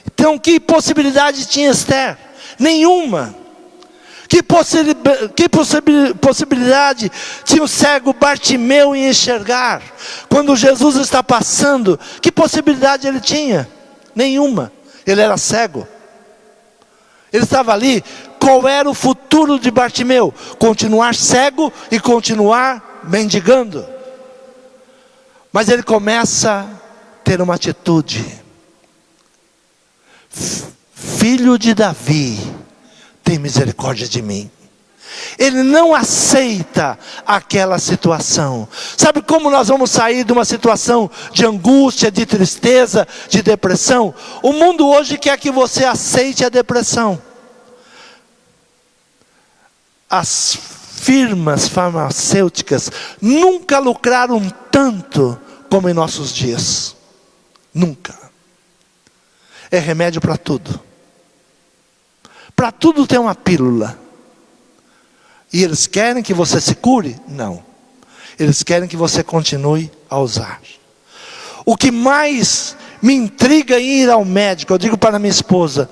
Então, que possibilidade tinha Esther? Nenhuma. Que possibilidade tinha o cego Bartimeu em enxergar? Quando Jesus está passando, que possibilidade ele tinha? Nenhuma. Ele era cego. Ele estava ali. Qual era o futuro de Bartimeu? Continuar cego e continuar mendigando. Mas ele começa a ter uma atitude. Filho de Davi, tem misericórdia de mim. Ele não aceita aquela situação. Sabe como nós vamos sair de uma situação de angústia, de tristeza, de depressão? O mundo hoje quer que você aceite a depressão. As firmas farmacêuticas nunca lucraram tanto como em nossos dias. Nunca. É remédio para tudo. Para tudo tem uma pílula. E eles querem que você se cure? Não. Eles querem que você continue a usar. O que mais me intriga em ir ao médico, eu digo para minha esposa,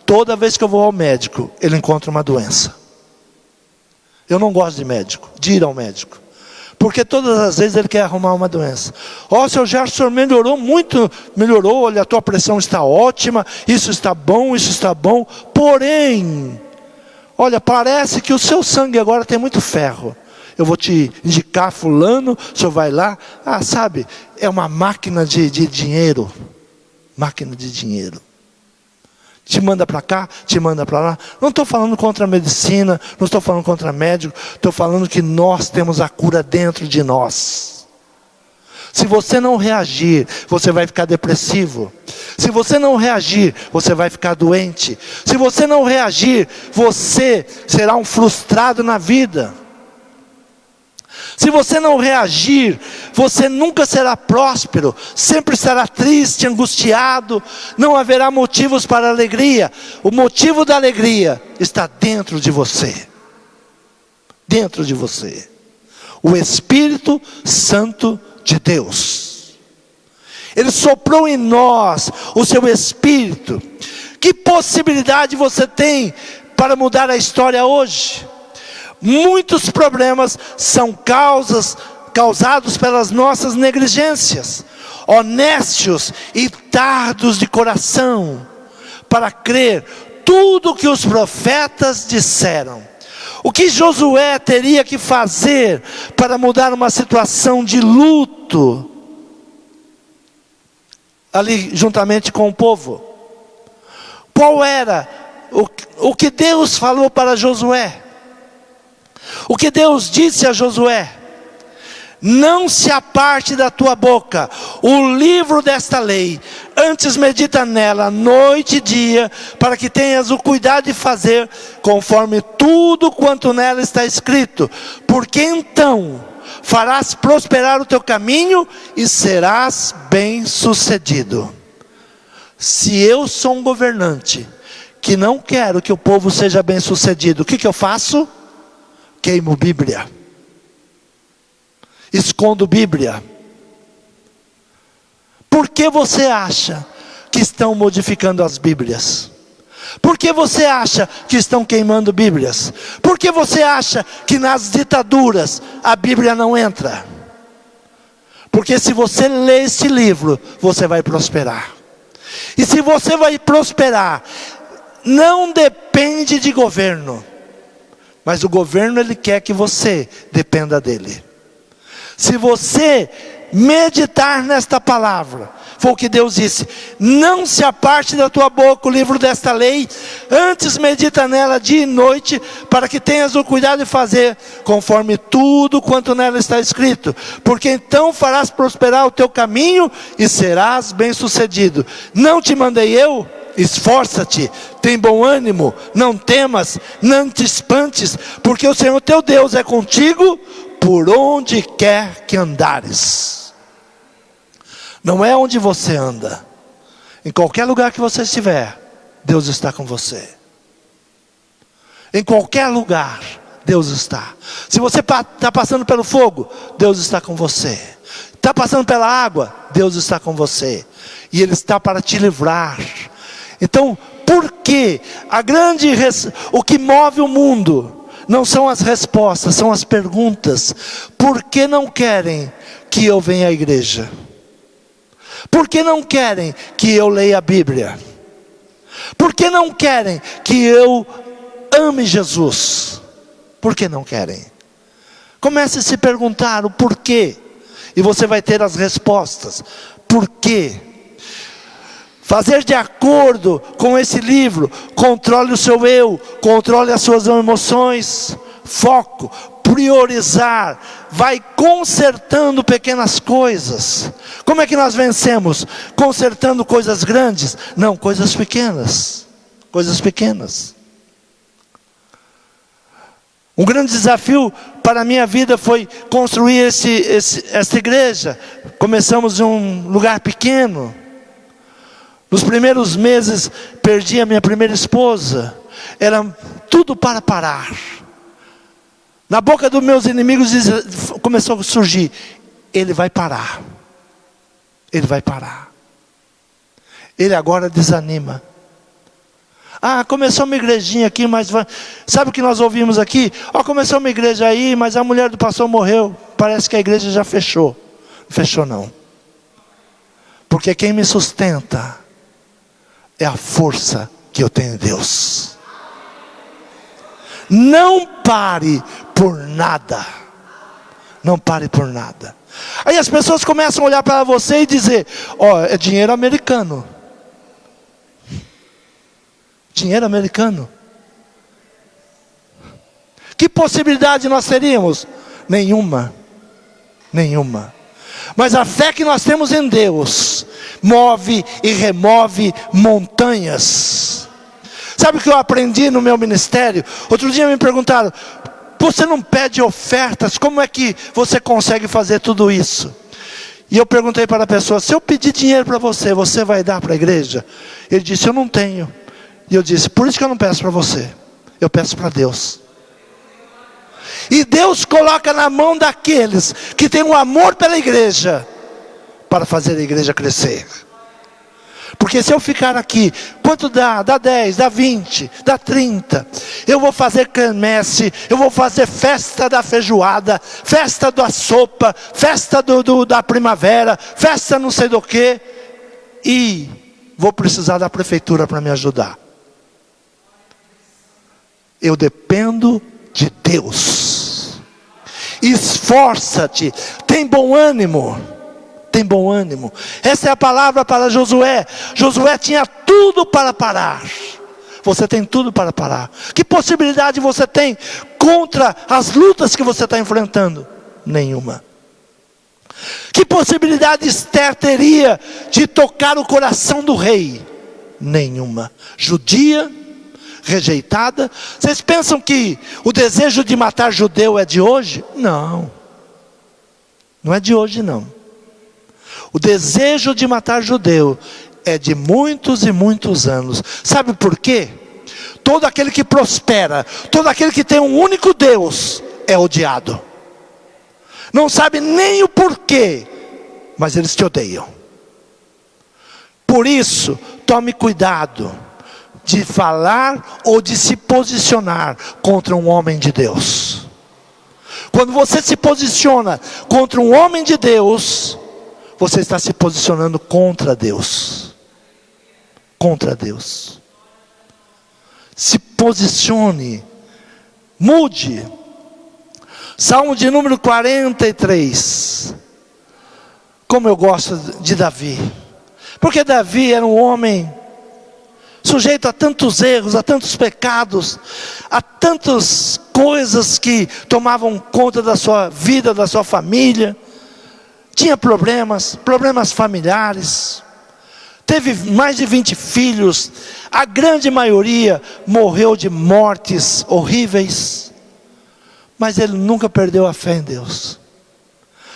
toda vez que eu vou ao médico, ele encontra uma doença. Eu não gosto de médico, de ir ao médico. Porque todas as vezes ele quer arrumar uma doença. Ó, seu Gerson, o senhor melhorou muito. Melhorou, olha, a tua pressão está ótima. Isso está bom, isso está bom. Porém, olha, parece que o seu sangue agora tem muito ferro. Eu vou te indicar fulano, o senhor vai lá. Ah, sabe, é uma máquina de dinheiro. Máquina de dinheiro. Te manda para cá, te manda para lá. Não estou falando contra a medicina, não estou falando contra médico. Estou falando que nós temos a cura dentro de nós. Se você não reagir, você vai ficar depressivo. Se você não reagir, você vai ficar doente. Se você não reagir, você será um frustrado na vida. Se você não reagir, você nunca será próspero, sempre estará triste, angustiado, não haverá motivos para alegria. O motivo da alegria está dentro de você. Dentro de você. O Espírito Santo de Deus. Ele soprou em nós o seu Espírito. Que possibilidade você tem para mudar a história hoje? Muitos problemas são causados pelas nossas negligências. Honestos e tardos de coração para crer tudo o que os profetas disseram. O que Josué teria que fazer para mudar uma situação de luto ali juntamente com o povo? Qual era o que Deus falou para Josué? O que Deus disse a Josué: não se aparte da tua boca o livro desta lei, antes medita nela noite e dia, para que tenhas o cuidado de fazer conforme tudo quanto nela está escrito, porque então farás prosperar o teu caminho e serás bem-sucedido. Se eu sou um governante que não quero que o povo seja bem-sucedido, o que eu faço? Queimo Bíblia, escondo Bíblia. Por que você acha que estão modificando as Bíblias? Por que você acha que estão queimando Bíblias? Por que você acha que nas ditaduras a Bíblia não entra? Porque se você ler esse livro, você vai prosperar. E se você vai prosperar, não depende de governo. Mas o governo, ele quer que você dependa dele. Se você meditar nesta palavra, foi o que Deus disse: não se aparte da tua boca o livro desta lei, antes medita nela dia e noite, para que tenhas o cuidado de fazer conforme tudo quanto nela está escrito, porque então farás prosperar o teu caminho e serás bem-sucedido. Não te mandei eu? Esforça-te, tem bom ânimo, não temas, não te espantes, porque o Senhor teu Deus é contigo por onde quer que andares. Não é onde você anda, em qualquer lugar que você estiver, Deus está com você. Em qualquer lugar, Deus está. Se você está passando pelo fogo, Deus está com você. Está passando pela água, Deus está com você. E Ele está para te livrar. Então, por que o que move o mundo não são as respostas, são as perguntas. Por que não querem que eu venha à igreja? Por que não querem que eu leia a Bíblia? Por que não querem que eu ame Jesus? Por que não querem? Comece a se perguntar o porquê, e você vai ter as respostas. Por quê? Fazer de acordo com esse livro. Controle o seu eu, controle as suas emoções, foco, priorizar, vai consertando pequenas coisas. Como é que nós vencemos? Consertando coisas grandes? Não, coisas pequenas. Coisas pequenas. Um grande desafio para a minha vida foi construir esta igreja. Começamos em um lugar pequeno. Nos primeiros meses, perdi a minha primeira esposa. Era tudo para parar. Na boca dos meus inimigos começou a surgir: ele vai parar. Ele vai parar. Ele agora desanima. Ah, começou uma igrejinha aqui, mas sabe o que nós ouvimos aqui? Ó, começou uma igreja aí, mas a mulher do pastor morreu. Parece que a igreja já fechou. Não fechou não. Porque quem me sustenta é a força que eu tenho em Deus. Não pare por nada. Não pare por nada. Aí as pessoas começam a olhar para você e dizer: ó, é dinheiro americano. Dinheiro americano. Que possibilidade nós teríamos? Nenhuma. Nenhuma. Mas a fé que nós temos em Deus move e remove montanhas. Sabe o que eu aprendi no meu ministério? Outro dia me perguntaram: você não pede ofertas? Como é que você consegue fazer tudo isso? E eu perguntei para a pessoa: se eu pedir dinheiro para você, você vai dar para a igreja? Ele disse: eu não tenho. E eu disse: por isso que eu não peço para você, eu peço para Deus. E Deus coloca na mão daqueles que têm um amor pela igreja, para fazer a igreja crescer. Porque se eu ficar aqui, quanto dá? Dá 10, dá 20, dá 30. Eu vou fazer quermesse, eu vou fazer festa da feijoada, festa da sopa, festa da primavera, festa não sei do que. E vou precisar da prefeitura para me ajudar. Eu dependo de Deus. Esforça-te, tem bom ânimo. Tem bom ânimo. Essa é a palavra para Josué. Josué tinha tudo para parar. Você tem tudo para parar. Que possibilidade você tem contra as lutas que você está enfrentando? Nenhuma. Que possibilidade Esther teria de tocar o coração do rei? Nenhuma. Judia, rejeitada. Vocês pensam que o desejo de matar judeu é de hoje? Não. Não é de hoje não. O desejo de matar judeu é de muitos e muitos anos. Sabe por quê? Todo aquele que prospera, todo aquele que tem um único Deus é odiado. Não sabe nem o porquê, mas eles te odeiam. Por isso, tome cuidado de falar ou de se posicionar contra um homem de Deus. Quando você se posiciona contra um homem de Deus, você está se posicionando contra Deus. Contra Deus. Se posicione. Mude. Salmo de número 43. Como eu gosto de Davi. Porque Davi era um homem sujeito a tantos erros, a tantos pecados, a tantas coisas que tomavam conta da sua vida, da sua família. Tinha problemas familiares, teve mais de 20 filhos, a grande maioria morreu de mortes horríveis, mas ele nunca perdeu a fé em Deus.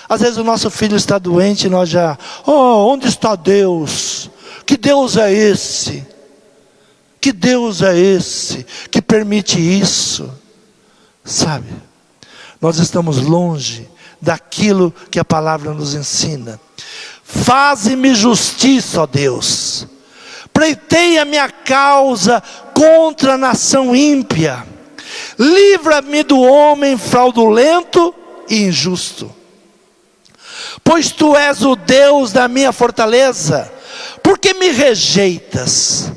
Às vezes o nosso filho está doente e nós já, onde está Deus? Que Deus é esse? Que Deus é esse que permite isso? Sabe, nós estamos longe daquilo que a palavra nos ensina. Faze-me justiça, ó Deus. Pleiteia minha causa contra a nação ímpia. Livra-me do homem fraudulento e injusto. Pois tu és o Deus da minha fortaleza. Por que me rejeitas?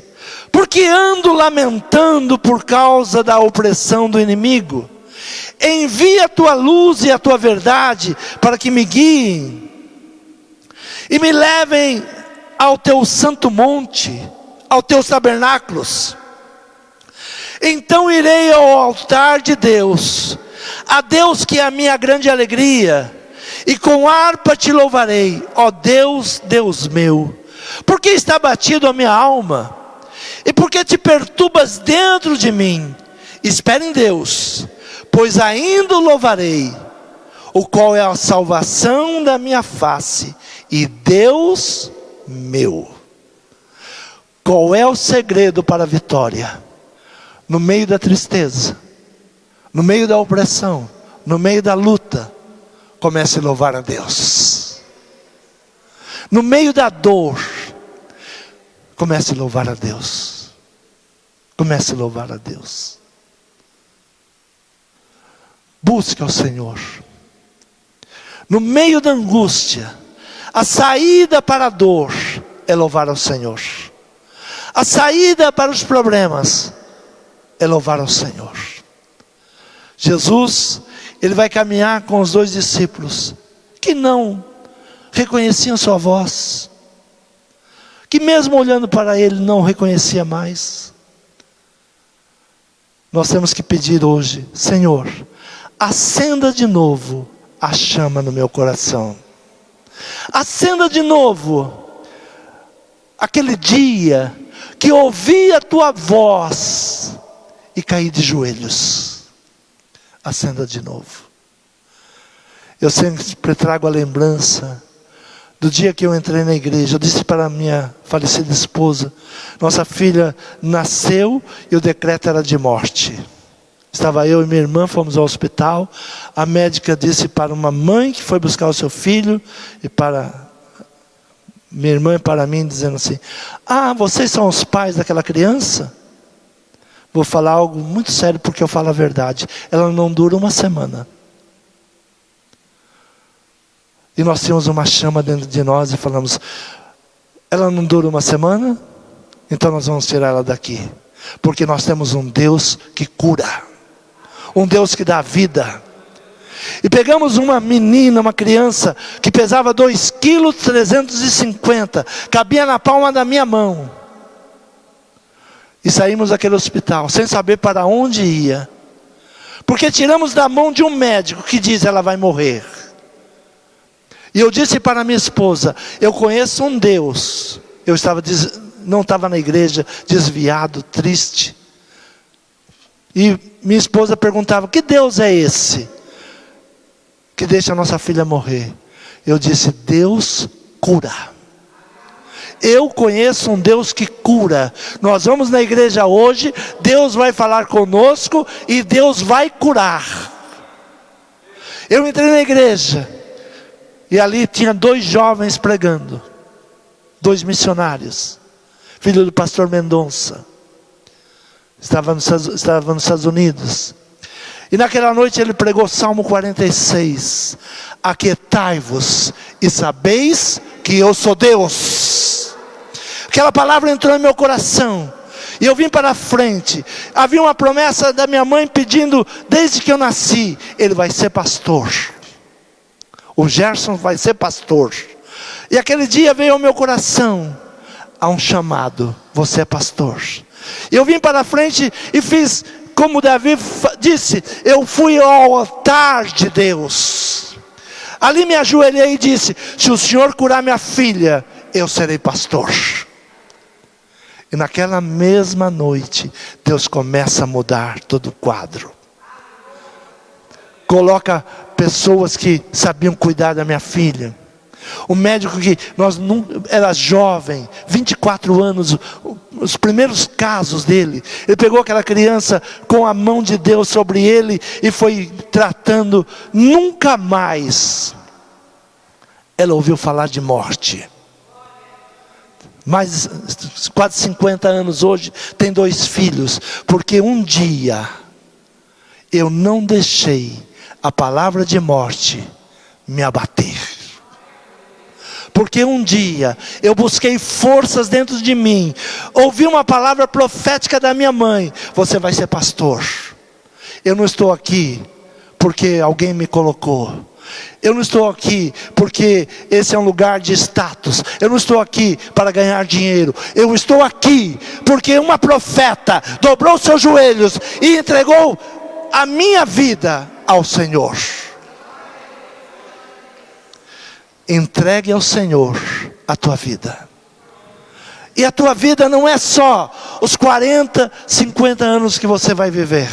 Porque ando lamentando por causa da opressão do inimigo. Envia a tua luz e a tua verdade para que me guiem e me levem ao teu santo monte, aos teus tabernáculos. Então irei ao altar de Deus, a Deus que é a minha grande alegria, e com harpa te louvarei, ó Deus, Deus meu. Porque está batido a minha alma, e porque te perturbas dentro de mim? Espere em Deus, pois ainda o louvarei, o qual é a salvação da minha face, e Deus meu. Qual é o segredo para a vitória? No meio da tristeza, no meio da opressão, no meio da luta, comece a louvar a Deus. No meio da dor, comece a louvar a Deus. Comece a louvar a Deus. Busque ao Senhor. No meio da angústia, a saída para a dor é louvar ao Senhor. A saída para os problemas é louvar ao Senhor. Jesus, ele vai caminhar com os 2 discípulos, que não reconheciam sua voz, que mesmo olhando para ele não reconhecia mais. Nós temos que pedir hoje: Senhor, acenda de novo a chama no meu coração. Acenda de novo aquele dia que ouvi a tua voz e caí de joelhos. Acenda de novo. Eu sempre trago a lembrança do dia que eu entrei na igreja. Eu disse para a minha falecida esposa: nossa filha nasceu e o decreto era de morte. Estava eu e minha irmã, fomos ao hospital. A médica disse para uma mãe que foi buscar o seu filho, e para minha irmã e para mim, dizendo assim: ah, vocês são os pais daquela criança? Vou falar algo muito sério, porque eu falo a verdade. Ela não dura uma semana. E nós tínhamos uma chama dentro de nós e falamos: ela não dura uma semana? Então nós vamos tirar ela daqui. Porque nós temos um Deus que cura. Um Deus que dá vida. E pegamos uma menina, uma criança, que pesava 2,350 kg, cabia na palma da minha mão. E saímos daquele hospital, sem saber para onde ia. Porque tiramos da mão de um médico que diz: ela vai morrer. E eu disse para minha esposa: eu conheço um Deus. Eu não estava na igreja, desviado, triste. E minha esposa perguntava: que Deus é esse que deixa a nossa filha morrer? Eu disse: Deus cura. Eu conheço um Deus que cura. Nós vamos na igreja hoje, Deus vai falar conosco e Deus vai curar. Eu entrei na igreja e ali tinha 2 jovens pregando, 2 missionários, filho do pastor Mendonça. Estava nos Estados Unidos. E naquela noite ele pregou Salmo 46. Aquietai-vos e sabeis que eu sou Deus. Aquela palavra entrou no meu coração. E eu vim para a frente. Havia uma promessa da minha mãe pedindo, desde que eu nasci: ele vai ser pastor. O Gerson vai ser pastor. E aquele dia veio ao meu coração: há um chamado, você é pastor. Eu vim para a frente e fiz como Davi disse: eu fui ao altar de Deus. Ali me ajoelhei e disse: se o Senhor curar minha filha, eu serei pastor. E naquela mesma noite, Deus começa a mudar todo o quadro. Coloca pessoas que sabiam cuidar da minha filha. O médico que era jovem, 24 anos, os primeiros casos dele. Ele pegou aquela criança com a mão de Deus sobre ele e foi tratando. Nunca mais ela ouviu falar de morte. Mais quase 50 anos hoje, tem 2 filhos. Porque um dia eu não deixei a palavra de morte me abater. Porque um dia eu busquei forças dentro de mim. Ouvi uma palavra profética da minha mãe: você vai ser pastor. Eu não estou aqui porque alguém me colocou. Eu não estou aqui porque esse é um lugar de status. Eu não estou aqui para ganhar dinheiro. Eu estou aqui porque uma profeta dobrou seus joelhos e entregou a minha vida ao Senhor. Entregue ao Senhor a tua vida. E a tua vida não é só os 40, 50 anos que você vai viver.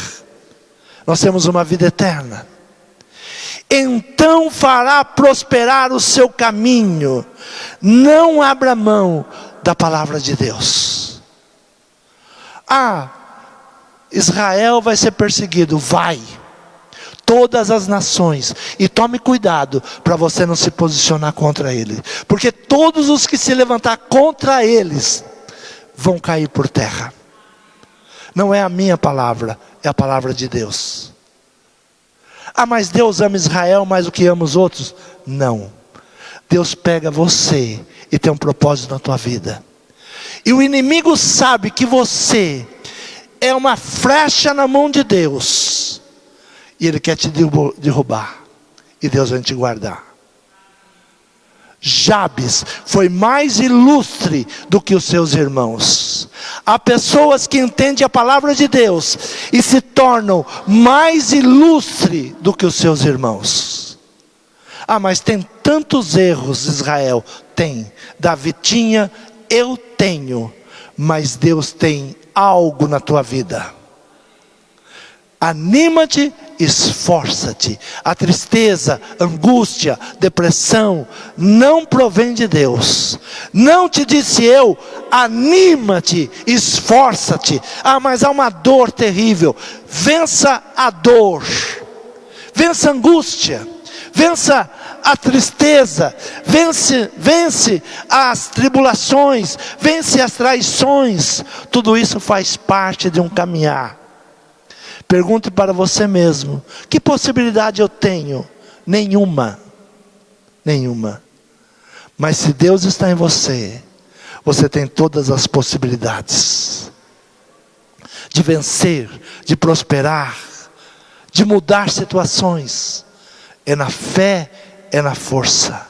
Nós temos uma vida eterna. Então fará prosperar o seu caminho. Não abra mão da palavra de Deus. Israel vai ser perseguido. Vai. Todas as nações. E tome cuidado para você não se posicionar contra ele. Porque todos os que se levantar contra eles vão cair por terra. Não é a minha palavra, é a palavra de Deus. Ah, mas Deus ama Israel mais do que ama os outros? Não. Deus pega você e tem um propósito na tua vida. E o inimigo sabe que você é uma flecha na mão de Deus. E ele quer te derrubar. E Deus vai te guardar. Jabes foi mais ilustre do que os seus irmãos. Há pessoas que entendem a palavra de Deus e se tornam mais ilustre do que os seus irmãos. Ah, mas tem tantos erros, Israel. Tem. Davi tinha, eu tenho. Mas Deus tem algo na tua vida. Anima-te, esforça-te. A tristeza, angústia, depressão não provém de Deus. Não te disse eu, anima-te, esforça-te. Ah, mas há uma dor terrível. Vença a dor. Vença a angústia. Vença a tristeza. Vence as tribulações. Vence as traições. Tudo isso faz parte de um caminhar. Pergunte para você mesmo: que possibilidade eu tenho? Nenhuma. Nenhuma. Mas se Deus está em você, você tem todas as possibilidades de vencer, de prosperar, de mudar situações. É na fé, é na força.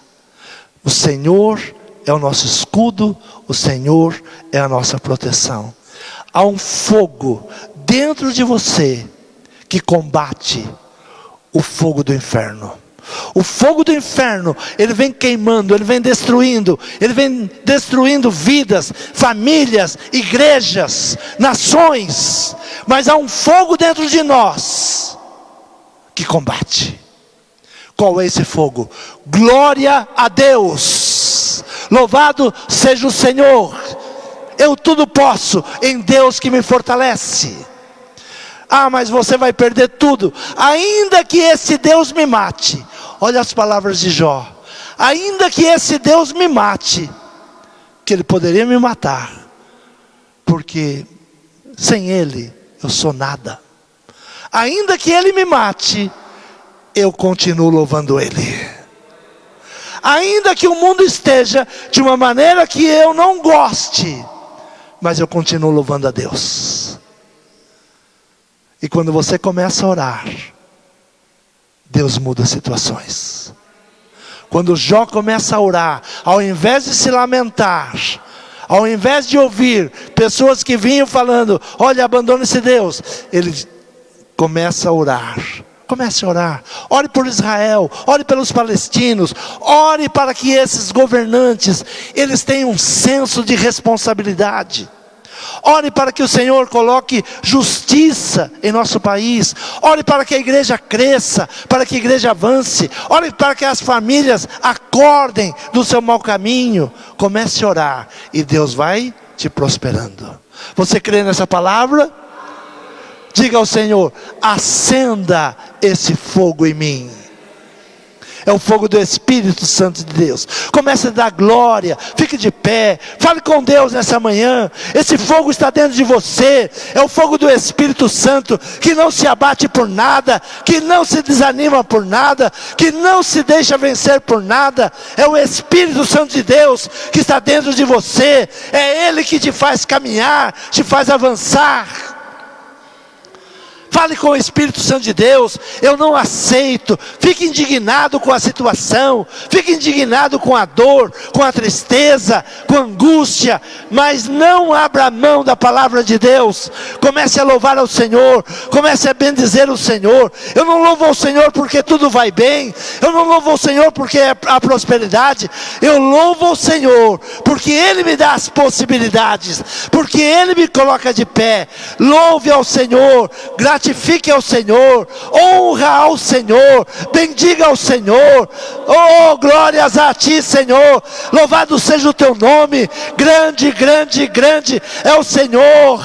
O Senhor é o nosso escudo, o Senhor é a nossa proteção. Há um fogo dentro de você que combate o fogo do inferno. O fogo do inferno, ele vem queimando, ele vem destruindo vidas, famílias, igrejas, nações. Mas há um fogo dentro de nós que combate. Qual é esse fogo? Glória a Deus. Louvado seja o Senhor. Eu tudo posso em Deus que me fortalece. Ah, mas você vai perder tudo. Ainda que esse Deus me mate. Olha as palavras de Jó. Ainda que esse Deus me mate. Que ele poderia me matar. Porque sem ele eu sou nada. Ainda que ele me mate, eu continuo louvando ele. Ainda que o mundo esteja de uma maneira que eu não goste, mas eu continuo louvando a Deus. E quando você começa a orar, Deus muda situações. Quando Jó começa a orar, ao invés de se lamentar, ao invés de ouvir pessoas que vinham falando: olha, abandone esse Deus, ele começa a orar. Comece a orar. Ore por Israel, ore pelos palestinos, ore para que esses governantes, eles tenham um senso de responsabilidade. Ore para que o Senhor coloque justiça em nosso país. Ore para que a igreja cresça, para que a igreja avance. Ore para que as famílias acordem do seu mau caminho. Comece a orar e Deus vai te prosperando. Você crê nessa palavra? Diga ao Senhor: acenda esse fogo em mim. É o fogo do Espírito Santo de Deus. Comece a dar glória. Fique de pé. Fale com Deus nessa manhã. Esse fogo está dentro de você. É o fogo do Espírito Santo, que não se abate por nada, que não se desanima por nada, que não se deixa vencer por nada. É o Espírito Santo de Deus que está dentro de você. É Ele que te faz caminhar, te faz avançar. Fale com o Espírito Santo de Deus: eu não aceito. Fique indignado com a situação, fique indignado com a dor, com a tristeza, com a angústia, mas não abra mão da palavra de Deus. Comece a louvar ao Senhor, comece a bendizer o Senhor. Eu não louvo ao Senhor porque tudo vai bem, eu não louvo ao Senhor porque é a prosperidade. Eu louvo ao Senhor porque Ele me dá as possibilidades, porque Ele me coloca de pé. Louve ao Senhor, gratifique ao Senhor, honra ao Senhor, bendiga ao Senhor. Oh, glórias a Ti, Senhor. Louvado seja o Teu nome. Grande, grande, grande é o Senhor.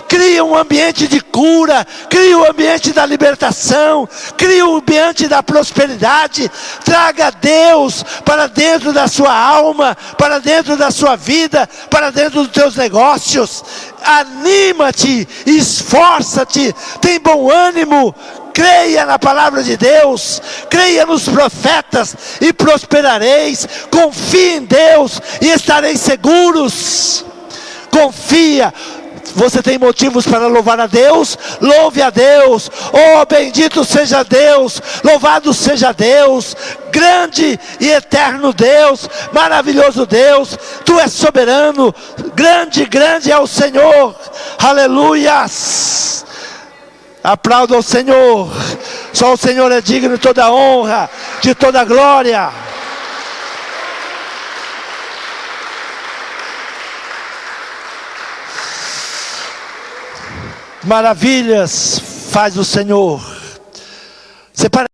cria um ambiente de cura, cria um ambiente da libertação, cria um ambiente da prosperidade. Traga Deus para dentro da sua alma, para dentro da sua vida, para dentro dos teus negócios. Anima-te, esforça-te, tem bom ânimo. Creia na palavra de Deus, creia nos profetas e prosperareis. Confie em Deus e estareis seguros. Confia. Você tem motivos para louvar a Deus? Louve a Deus. Oh, bendito seja Deus, louvado seja Deus, grande e eterno Deus, maravilhoso Deus. Tu és soberano, grande, grande é o Senhor. Aleluias. Aplauda o Senhor. Só o Senhor é digno de toda honra, de toda glória. Maravilhas faz o Senhor. Separa